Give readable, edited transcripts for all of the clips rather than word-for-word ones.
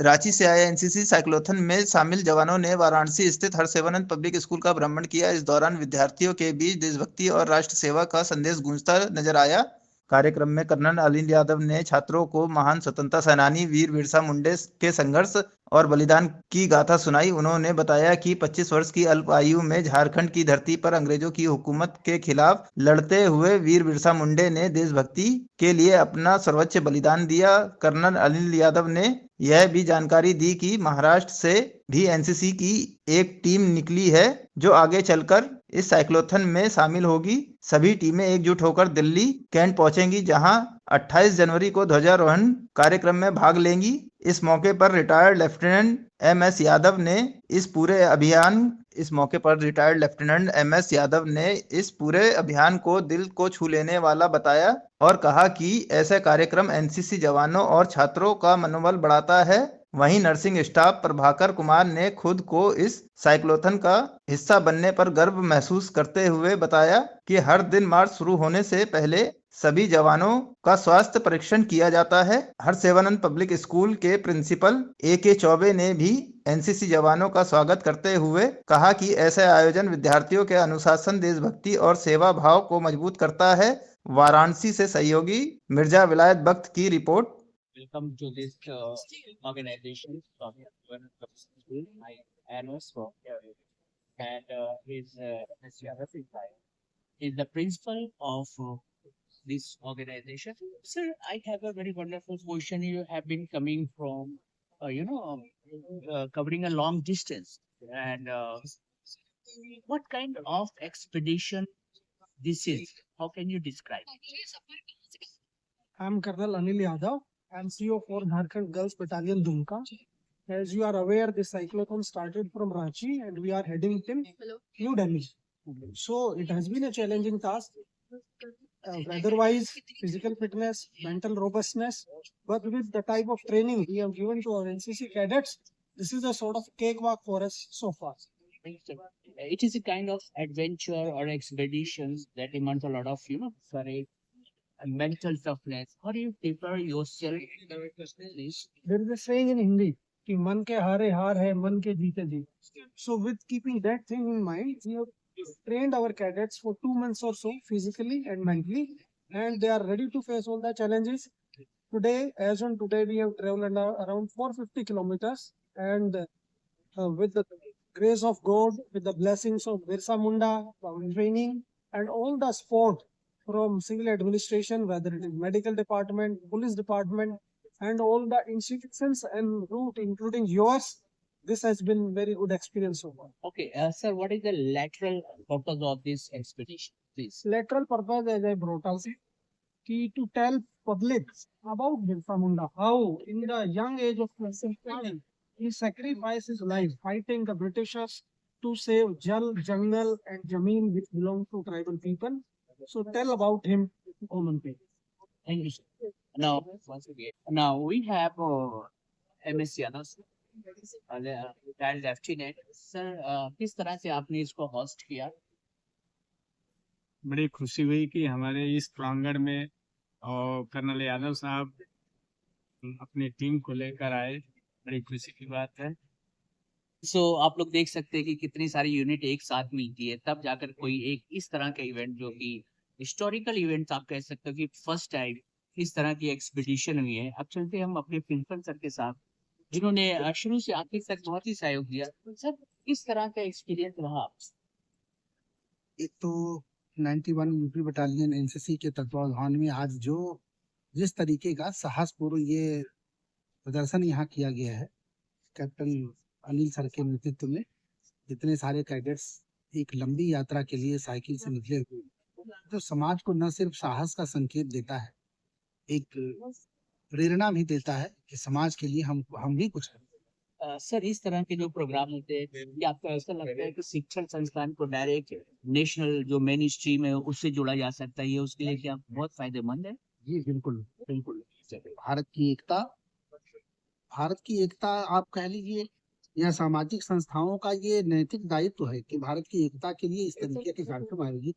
रांची से आए NCC cyclothon में शामिल जवानों ने वाराणसी स्थित हरसेवानंद पब्लिक स्कूल का भ्रमण किया। इस दौरान विद्यार्थियों के बीच देशभक्ति और राष्ट्र सेवा का संदेश गूंजता नजर आया। कार्यक्रम में कर्नल अनिल यादव ने छात्रों को महान स्वतंत्रता सेनानी वीर बिरसा मुंडे के संघर्ष और बलिदान की गाथा सुनाई। उन्होंने बताया कि 25 वर्ष की अल्प आयु में झारखंड की धरती पर अंग्रेजों की हुकूमत के खिलाफ लड़ते हुए वीर बिरसा मुंडे ने देशभक्ति के लिए अपना सर्वोच्च बलिदान दिया। कर्नल अनिल यादव ने यह भी जानकारी दी कि महाराष्ट्र से भी एनसीसी की एक टीम निकली है जो आगे चलकर इस साइक्लोथन में शामिल होगी। सभी टीमें एकजुट होकर दिल्ली कैंट पहुंचेंगी, जहां 28 जनवरी को ध्वजारोहण कार्यक्रम में भाग लेंगी। इस मौके पर रिटायर्ड लेफ्टिनेंट एमएस यादव ने इस पूरे अभियान को दिल को छू लेने वाला बताया और कहा कि ऐसे कार्यक्रम एनसीसी जवानों और छात्रों का मनोबल बढ़ाता है। वहीं नर्सिंग स्टाफ प्रभाकर कुमार ने खुद को इस साइक्लोथन का हिस्सा बनने पर गर्व महसूस करते हुए बताया कि हर दिन मार्च शुरू होने से पहले सभी जवानों का स्वास्थ्य परीक्षण किया जाता है। हरसेवानंद पब्लिक स्कूल के प्रिंसिपल ए.के. चौबे ने भी एनसीसी जवानों का स्वागत करते हुए कहा कि ऐसे आयोजन विद्यार्थियों के अनुशासन, देशभक्ति और सेवा भाव को मजबूत करता है। वाराणसी से सहयोगी मिर्जा विलायत बख्त की report. Welcome to this organization from school. I Anos from here, and is the principal of this organization. Sir, I have a very wonderful question. You have been coming from, covering a long distance, and what kind of expedition this is? How can you describe? I'm Colonel Anil Yadav. I'm CEO for Jharkhand Girls Battalion Dumka. As you are aware, this cyclotron started from Ranchi and we are heading till New Delhi. So it has been a challenging task, weather-wise, physical fitness, mental robustness. But with the type of training we have given to our NCC cadets, this is a sort of cakewalk for us so far. It is a kind of adventure or expeditions that demands a lot of, courage and mental toughness. How do you prepare yourself? Please. There is a saying in Hindi, कि मन के हारे हार है, मन के जीते जीत. So with keeping that thing in mind, we have trained our cadets for 2 months or so, physically and mentally, and they are ready to face all the challenges. Today, as on today, we have traveled around 450 kilometers, and with the grace of God, with the blessings of Birsa Munda, our training, and all the support from civil administration, whether it is medical department, police department, and all the institutions and route, including yours, this has been very good experience so far. Okay, sir, what is the lateral purpose of this expedition, please? Lateral purpose, as I brought out, key to tell public about Birsa Munda, how in the young age of 25, he sacrificed his life fighting the Britishers to save Jal, Jungle, and Jameen, which belong to tribal people. So tell about him, common people. Thank you, sir. Now, once again, now we have MS Yadav, retired lieutenant sir, किस तरह से आपने इसको host किया? बड़ी खुशी हुई कि हमारे इस प्रांगण में और कर्नल यादव साहब अपनी टीम को लेकर आए, बड़ी खुशी की बात है। सो आप लोग देख सकते हैं कि कितनी सारी यूनिट एक साथ मिलती है, तब जाकर कोई एक इस तरह का इवेंट, जो कि हिस्टोरिकल इवेंट आप कह सकते हो कि फर्स्ट टाइम इस तरह की एक्सपीडिशन हुई है। अब चलते हम अपने प्रिंसिपल सर के साथ, जिन्होंने शुरू से आखिर तक बहुत ही सहयोग दिया। सर, किस तरह का एक्सपीरियंस रहा? एक तो 91 यूपी बटालियन एनसीसी के तत्वावधान में आज जिस तरीके का साहसपूर्ण ये प्रदर्शन यहाँ किया गया है, कैप्टन अनिल सर के नेतृत्व में जितने सारे कैडेट्स एक लंबी यात्रा के लिए साइकिल से निकले हुए, तो समाज को न सिर्फ साहस का संकेत देता है, एक प्रेरणा भी देता है कि समाज के लिए हम भी कुछ हैं। सर, इस तरह के जो प्रोग्राम होते हैं, क्या आपको ऐसा लगता है कि शिक्षण संस्थान को डायरेक्ट नेशनल जो मेन स्ट्रीम है उससे जोड़ा जा सकता है, ये उसके लिए क्या बहुत फायदेमंद है? जी बिल्कुल बिल्कुल। भारत की एकता आप कह लीजिए, यह सामाजिक संस्थाओं का ये नैतिक दायित्व है कि भारत की एकता के लिए इस तरीके के कार्यक्रम आयोजित।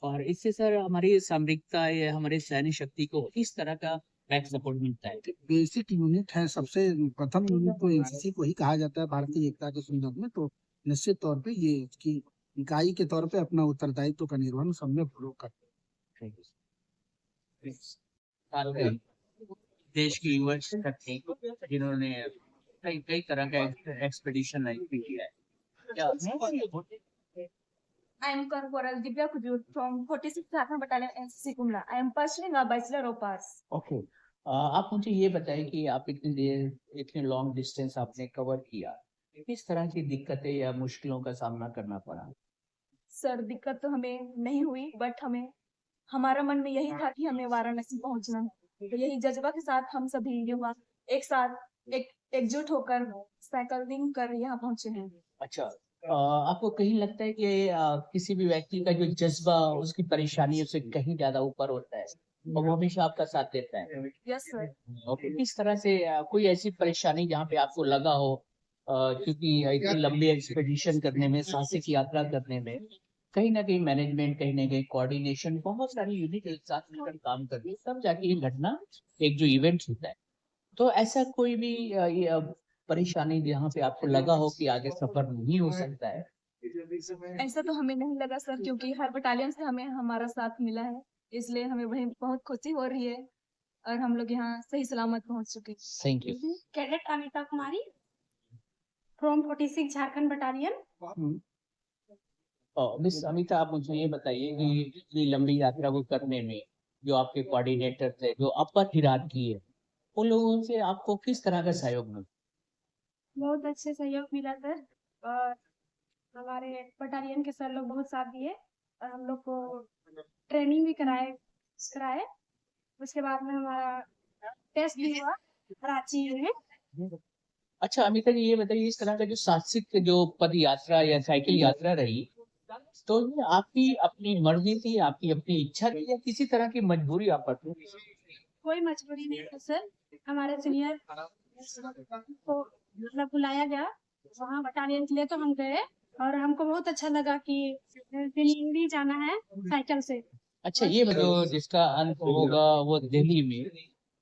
और इससे सर हमारी सामरिकता या हमारे सैन्य शक्ति को इस तरह का बैक सपोर्ट मिलता है? बेसिक यूनिट है, सबसे प्रथम यूनिट तो एनसीसी को ही कहा जाता है भारतीय एकता के संदर्भ में। तो निश्चित तौर पे ये इसकी इकाई के तौर पे अपना उत्तरदायित्व का निर्वहन सम्यक पूर्वक करते हैं। साथ में देश के युवा शिक्षक थे जिन्होंने कई कई तरह का एक्सपेडिशन भी किया है। क्या I am Corporal Divya Kujur from 46th Jharkhand Battalion NCC Kumla. I am pursuing a Bachelor of Arts. Okay, आप मुझे ये बताइए कि आप इतनी देर इतने लॉन्ग डिस्टेंस आपने कवर किया, किस तरह की दिक्कतें या मुश्किलों का सामना करना पड़ा? सर दिक्कत तो हमें नहीं हुई, बट हमारा मन में यही था कि हमें वाराणसी पहुंचना है। तो यही जज्बा के साथ हम सभी युवा एक साथ एकजुट होकर साइकिलिंग कर यहाँ पहुंचे हैं। अच्छा, आपको कहीं लगता है कि किसी भी व्यक्ति का जो जज्बा उसकी परेशानियों से कहीं ज्यादा ऊपर होता है और वो हमेशा आपका साथ देता है? Yes sir. ओके, किस तरह से कोई ऐसी परेशानी जहाँ पे आपको लगा हो, क्योंकि इतनी लंबी एक्सपेडिशन करने में, साहसिक यात्रा करने में कहीं ना कहीं मैनेजमेंट, कहीं ना कहीं कोऑर्डिनेशन, बहुत सारी यूनिट एक साथ मिलकर काम करती है, तब जाके ये घटना, एक जो इवेंट होता है, तो ऐसा कोई भी परेशानी जहाँ पे आपको लगा हो कि आगे सफर नहीं हो सकता है? ऐसा तो हमें नहीं लगा सर, क्योंकि हर बटालियन से हमें हमारा साथ मिला है, इसलिए हमें वही बहुत खुशी हो रही है और हम लोग यहाँ सही सलामत पहुँच चुके हैं। Thank you. Cadet Anita Kumari from 46 Jharkhand battalion. Miss Amita, आप मुझे ये बताइए कि इतनी लंबी यात्रा को करने में जो आपके कोऑर्डिनेटर थे, जो अपर हिरार्की है, उन लोगों से आपको किस तरह का सहयोग मिला? बहुत अच्छे सहयोग मिला सर, और हमारे बटालियन के सर लोग बहुत साथ दिए और हम लोग को ट्रेनिंग भी कराए। उसके बाद में हमारा टेस्ट भी हुआ रांची में। अच्छा अमिता जी, ये बताइए, इस तरह का जो साहसिक जो पद यात्रा या साइकिल यात्रा रही, तो ये आपकी अपनी मर्जी थी, आपकी अपनी इच्छा थी, या किसी तरह की मजबूरी आप पर थी? कोई मजबूरी नहीं था सर, हमारे सीनियर को मतलब बुलाया गया वहाँ बटालियन के लिए, तो हम गए और हमको बहुत अच्छा लगा कि दिल्ली जाना है साइकिल से। अच्छा, ये बताओ, जिसका अंत होगा वो दिल्ली में,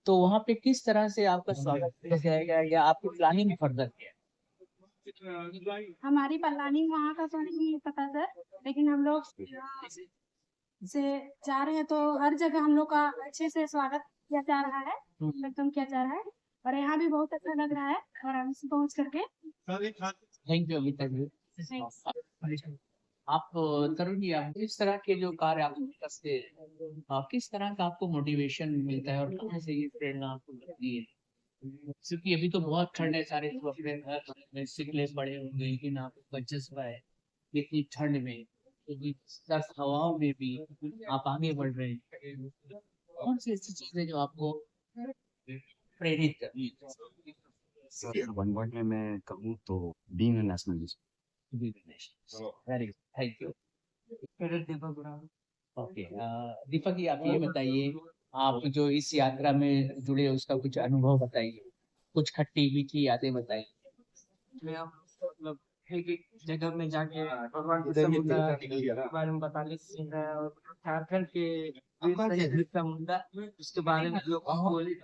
तो वहाँ पे किस तरह से आपका स्वागत किया जाएगा या आपकी प्लानिंग फर्दर क्या है? हमारी प्लानिंग वहाँ का तो नहीं पता सर, लेकिन हम लोग से जा रहे हैं तो हर जगह हम लोग का अच्छे से स्वागत किया जा रहा है, वेलकम किया जा रहा है, और यहाँ भी बहुत अच्छा लग रहा है और हम से पहुँच करके। थैंक यू अमिता जी। आप तरुण जी, आप इस तरह के जो कार्य आप करते हैं, किस तरह का आपको मोटिवेशन मिलता है और कहाँ से ये प्रेरणा आपको मिलती है? क्योंकि अभी तो बहुत ठंड है, सारे तो अपने घर में सिकले पड़े होंगे, लेकिन आपको जज्बा है इतनी ठंड में, क्योंकि सर्द हवाओं में भी आप आगे बढ़ रहे हैं, कौन सी ऐसी चीजें जो आपको प्रेरित करती है? सर वन वर्ड में मैं कहूँ तो being a nationalist. Very good, thank you. Okay, Deepak ji, आप ये बताइए, आप जो इस यात्रा में जुड़े उसका कुछ अनुभव बताइए, कुछ खट्टी मीठी यादें बताइए। मैं मतलब एक जगह में जाके भगवान के समुद्र के बारे में बताने सीख रहा है, और झारखंड के का मुद्दा उसके बारे में लोग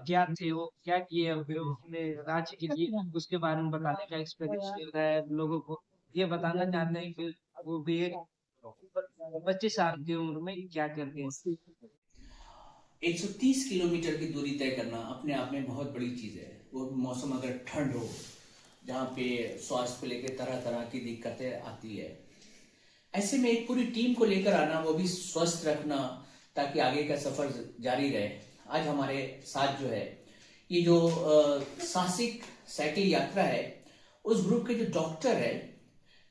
क्या थे, वो क्या किए अपने राज्य के लिए, उसके बारे में बताने का एक्सपीरियंस मिल रहा है लोगों को। ये बताना चाहते हैं कि वो भी 25 साल की उम्र में क्या करते हैं। 130 किलोमीटर की दूरी तय करना अपने आप में बहुत बड़ी चीज है। वो मौसम अगर ठंड हो, जहाँ पे स्वास्थ्य को लेकर तरह तरह की दिक्कतें आती है, ऐसे में एक पूरी टीम को लेकर आना, वो भी स्वस्थ रखना, ताकि आगे का सफर जारी रहे। आज हमारे साथ जो है ये जो साहसिक साइकिल यात्रा है, उस ग्रुप के जो डॉक्टर है,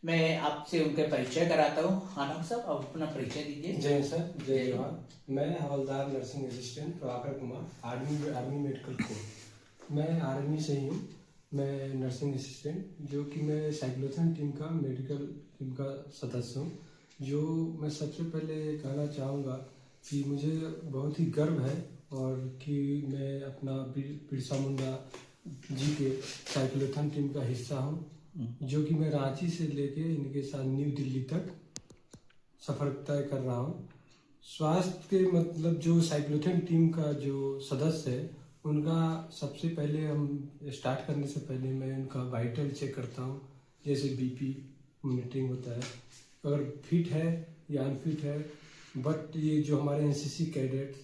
मैं आपसे उनका परिचय कराता हूँ। हाँ डॉक्टर साहब, आप अपना परिचय दीजिए। जय सर, जय जवान। मैं हवलदार nursing assistant Prabhakar Kumar, army medical corps. मैं आर्मी से ही हूँ। मैं नर्सिंग असिस्टेंट, जो कि मैं साइक्लोथन टीम का मेडिकल टीम का सदस्य हूँ। जो मैं सबसे पहले कहना चाहूँगा कि मुझे बहुत ही गर्व है और कि मैं अपना बिरसा मुंडा जी के साइक्लोथन टीम का हिस्सा हूँ, जो कि मैं रांची से लेके इनके साथ न्यू दिल्ली तक सफ़र तय कर रहा हूँ। स्वास्थ्य के मतलब जो साइक्लोथन टीम का जो सदस्य है उनका सबसे पहले हम स्टार्ट करने से पहले मैं उनका वाइटल चेक करता हूँ, जैसे बीपी मॉनिटरिंग होता है, अगर फिट है या अनफिट है। बट ये जो हमारे एनसीसी कैडेट्स,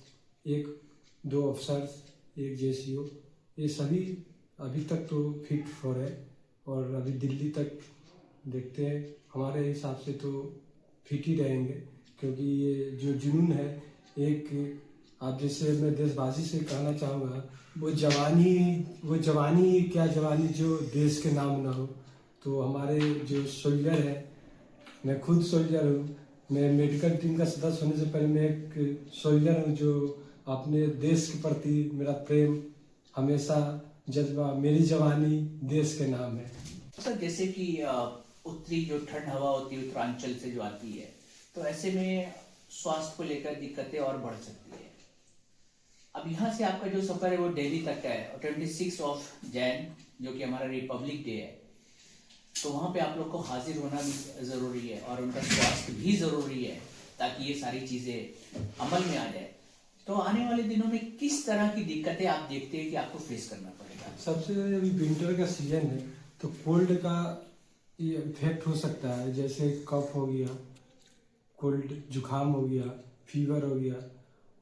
1-2 अफसर्स, 1 जेसीओ, ये सभी अभी तक तो फिट फॉर है, और अभी दिल्ली तक देखते हैं, हमारे हिसाब से तो फिट ही रहेंगे, क्योंकि ये जो जुनून है, एक आप जैसे मैं देशवासी से कहना चाहूँगा, वो जवानी क्या जवानी जो देश के नाम ना हो। तो हमारे जो सोल्जर है, मैं खुद सोल्जर हूँ, मैं मेडिकल टीम का सदस्य होने से पहले मैं एक सोल्जर हूँ, जो अपने देश के प्रति मेरा प्रेम हमेशा जज्बा, मेरी जवानी देश के नाम है। सर जैसे कि उत्तरी जो ठंड हवा होती है उत्तरांचल से जो आती है, तो ऐसे में स्वास्थ्य को लेकर दिक्कतें और बढ़ सकती है। अब यहाँ से आपका जो सफर है वो दिल्ली तक का है, और 26 जैन जो कि हमारा रिपब्लिक डे है, तो वहाँ पे आप लोग को हाजिर होना भी जरूरी है और उनका स्वास्थ्य भी जरूरी है, ताकि ये सारी चीजें अमल में आ जाए। तो आने वाले दिनों में किस तरह की दिक्कतें आप देखते हैं कि आपको फेस करना पड़ेगा? सबसे अभी विंटर का सीजन है, तो कोल्ड का ये इफेक्ट हो सकता है, जैसे कफ हो गया, कोल्ड जुकाम हो गया, फीवर हो गया।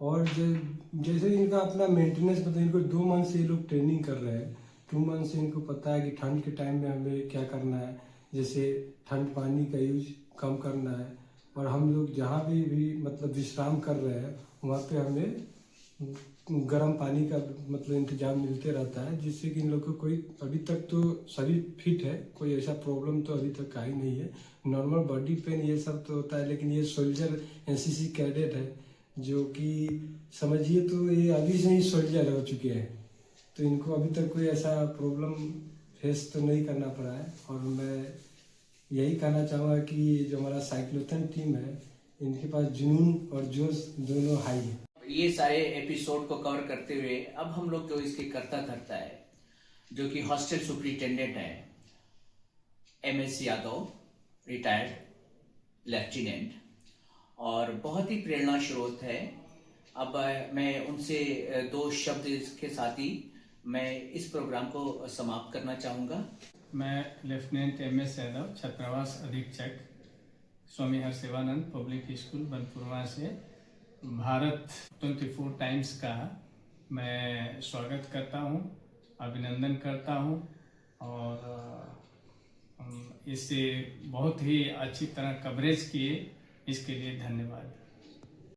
और जैसे इनका अपना मेंटेनेंस, मतलब इनको 2 मंथ से ये लोग ट्रेनिंग कर रहे हैं, 2 मंथ से इनको पता है कि ठंड के टाइम में हमें क्या करना है, जैसे ठंड पानी का यूज कम करना है, और हम लोग जहाँ भी मतलब विश्राम कर रहे हैं, वहाँ पे हमें गर्म पानी का मतलब इंतजाम मिलते रहता है, जिससे कि इन लोग को कोई अभी तक तो सभी फिट है, कोई ऐसा प्रॉब्लम तो अभी तक आई नहीं है। नॉर्मल बॉडी पेन ये सब तो होता है, लेकिन ये सोल्जर एनसीसी कैडेट है, जो कि समझिए तो ये अभी से ही सोल्जर हो चुके हैं, तो इनको अभी तक कोई ऐसा प्रॉब्लम फेस तो नहीं करना पड़ा है। और मैं यही कहना चाहूँगा कि जो हमारा साइक्लोथन टीम है, इनके पास जुनून और जोश दोनों हाई है। ये सारे एपिसोड को कवर करते हुए अब हम लोग जो इसके करता धरता है, जो कि हॉस्टल सुपरिटेंडेंट है MS यादव, रिटायर्ड लेफ्टिनेंट, और बहुत ही प्रेरणा स्रोत है। अब मैं उनसे 2 शब्द के साथ ही मैं इस प्रोग्राम को समाप्त करना चाहूँगा। मैं लेफ्टिनेंट MS यादव, छात्रावास अधीक्षक, स्वामी हरसेवानंद पब्लिक स्कूल बनपुरवा से भारत 24 टाइम्स का मैं स्वागत करता हूँ, अभिनंदन करता हूँ, और इसे बहुत ही अच्छी तरह कवरेज किए, इसके लिए धन्यवाद।